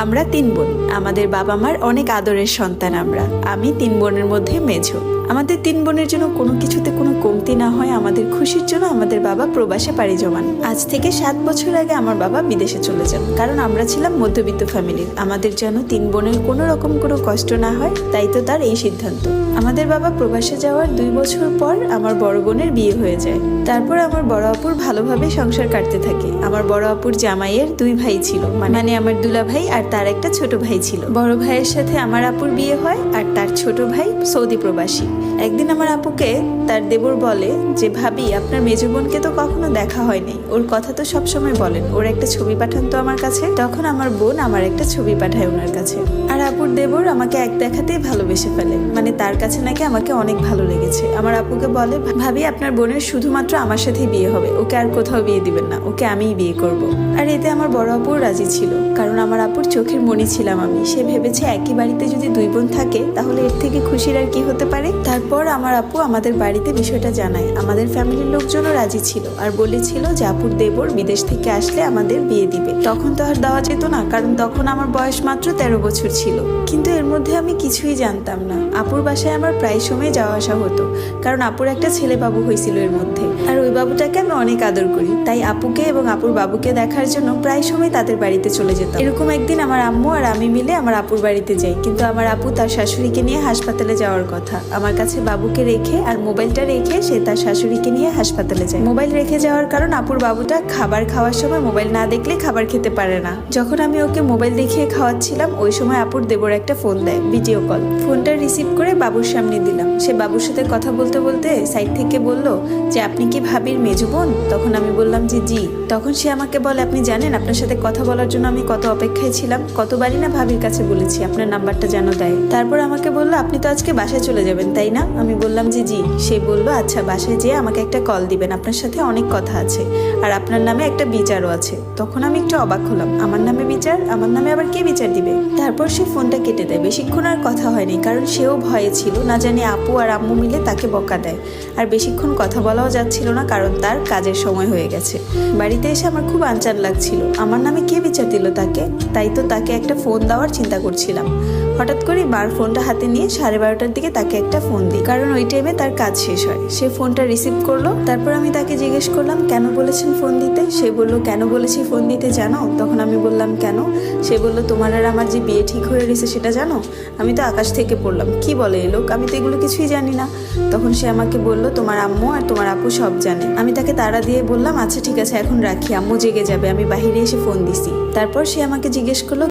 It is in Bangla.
আমরা 3 বোন। আমাদের বাবা মার অনেক আদরের সন্তান আমরা। আমি 3 বোনের মধ্যে মেঝো। আমাদের 3 বোনের জন্য কোনো কিছুতে কোনো কমতি না হয় আমাদের খুশির জন্য আমাদের বাবা প্রবাসে পাড়ি জমান। আজ থেকে 7 বছর আগে আমার বাবা বিদেশে চলে যান, কারণ আমরা ছিলাম মধ্যবিত্ত ফ্যামিলির। আমাদের যেন 3 বোনের কোনো রকম কোনো কষ্ট না হয়, তাই তো তার এই সিদ্ধান্ত। আমাদের বাবা প্রবাসে যাওয়ার 2 বছর পর আমার বড় বোনের বিয়ে হয়ে যায়। তারপর আমার বড় আপুর ভালোভাবে সংসার কাটতে থাকে। আমার বড় আপুর জামাইয়ের 2 ভাই ছিল, মানে আমার দুলা ভাই আর তার একটা ছোট ভাই ছিল। বড় ভাইয়ের সাথে আমার আপুর বিয়ে হয়, আর তার ছোট ভাই সৌদি প্রবাসী। একদিন আমার আপুকে তার দেবর বলে যে, ভাবি আপনার মেজো বোনকে তো কখনো দেখা হয়নি, ওর কথা তো সবসময় বলেন, ওর একটা ছবি পাঠান তো আমার কাছে। তখন আমার বোন আমার একটা ছবি পাঠায় ওনার কাছে। আর আপুর দেবর আমাকে এক দেখাতেই ভালোবেসে ফেলে, মানে তার কাছে নাকি আমাকে অনেক ভালো লেগেছে। আমার আপুকে বলে, ভাবি আপনার বোনের শুধুমাত্র আমার সাথেই বিয়ে হবে, ওকে আর কোথাও বিয়ে দিবেন না, ওকে আমিই বিয়ে করব। আর এতে আমার বড় আপুর রাজি ছিল, কারণ আমার আপুর চোখের মণি ছিলাম আমি। সে ভেবেছে একই বাড়িতে যদি 2 বোন থাকে তাহলে এর থেকে খুশির আর কি হতে পারে। তারপর আমার আপু আমাদের বাড়িতে বিষয়টা জানায়। আমাদের ফ্যামিলির লোকজনও রাজি ছিল আর বলেছিল যে আপুর দেবর বিদেশ থেকে আসলে আমাদের বিয়ে দিবে। তখন তো আর দেওয়া যেত না, কারণ তখন আমার বয়স মাত্র 13 বছর ছিল। কিন্তু এর মধ্যে আমি কিছুই জানতাম না। আপুর বাসায় আমার প্রায় সময় যাওয়া আসা হতো, কারণ আপুর একটা ছেলে বাবু হয়েছিল এর মধ্যে, আর ওই বাবুটাকে আমি অনেক আদর করি। তাই আপুকে এবং আপুর বাবুকে দেখার জন্য প্রায় সময় তাদের বাড়িতে চলে যেতাম। এরকম একদিন আমার আম্মু আর আমি মিলে আমার আপুর বাড়িতে যাই, কিন্তু আমার আপু তার শাশুড়িকে নিয়ে হাসপাতালে যাওয়ার কথা। আমার কাছে বাবুকে রেখে আর মোবাইলটা রেখে সে তার শাশুড়িকে নিয়ে হাসপাতালে যায়। মোবাইল রেখে যাওয়ার কারণ আপুর বাবুটা খাবার খাওয়ার সময় মোবাইল না দেখলে খাবার খেতে পারে না। যখন আমি ওকে মোবাইল দেখিয়ে খাওয়াচ্ছিলাম, ওই সময় আপুর দেবর একটা ফোন দেয়, ভিডিও কল। ফোনটা রিসিভ করে বাবুর সামনে দিলাম। সে বাবুর সাথে কথা বলতে বলতে সাইড থেকে বলল যে, আপনি কি ভাবির মেজো বোন? তখন আমি বললাম যে জি। তখন সে আমাকে বলে, আপনি জানেন আপনার সাথে কথা বলার জন্য আমি কত অপেক্ষায় ছিলাম, কতবারই না ভাবির কাছে বলেছি আপনার নাম্বারটা যেন দেয়। তারপর আমাকে বললো, আপনি তো আজকে বাসায় চলে যাবেন তাই না? আমি বললাম যে জি। সে বলল, আচ্ছা বাসায় যেয়ে আমাকে একটা কল দিবেন, আপনার সাথে অনেক কথা আছে, আর আপনার নামে একটা বিচারও আছে। তখন আমি একটু অবাক হলাম, আমার নামে বিচার? আমার নামে আবার কে বিচার দিবে? তারপর সে ফোনটা কেটে দেয়। বেশিক্ষণ আর কথা হয়নি, কারণ সেও ভয়ে ছিল, না জানি আপু আর আম্মু মিলে তাকে বকা দেয়। আর বেশিক্ষণ কথা বলাও যাচ্ছিল না, কারণ তার কাজের সময় হয়ে গেছে। বাড়িতে এসে আমার খুব আনচান লাগছিল, আমার নামে কে বিচার দিল তাকে? তাই তো তাকে একটা ফোন দেওয়ার চিন্তা করছিলাম। হঠাৎ করে বার ফোনটা হাতে নিয়ে 12:30টার দিকে তাকে একটা ফোন দিই, কারণ ওই টাইমে তার কাজ শেষ হয়। সে ফোনটা রিসিভ করলো। তারপর আমি তাকে জিজ্ঞেস করলাম, কেন বলেছেন ফোন দিতে? সে বলল, কেন বলেছি ফোন দিতে জানো? তখন আমি বললাম, কেন? সে বলল, তোমার আর আমার যে বিয়ে ঠিক হয়ে গেছে সেটা জানো? আমি তো আকাশ থেকে পড়লাম, কি বলে এই লোক, আমি তো এগুলো কিছুই জানি না। তখন সে আমাকে বলল, তোমার আম্মু আর তোমার আপু সব জানে। আমি তাকে তাড়া দিয়ে বললাম, আচ্ছা ঠিক আছে এখন রাখি, আম্মু জেগে যাবে, আমি বাহিরে এসে ফোন দিছি। তারপর সে আমাকে জিজ্ঞেস করলো,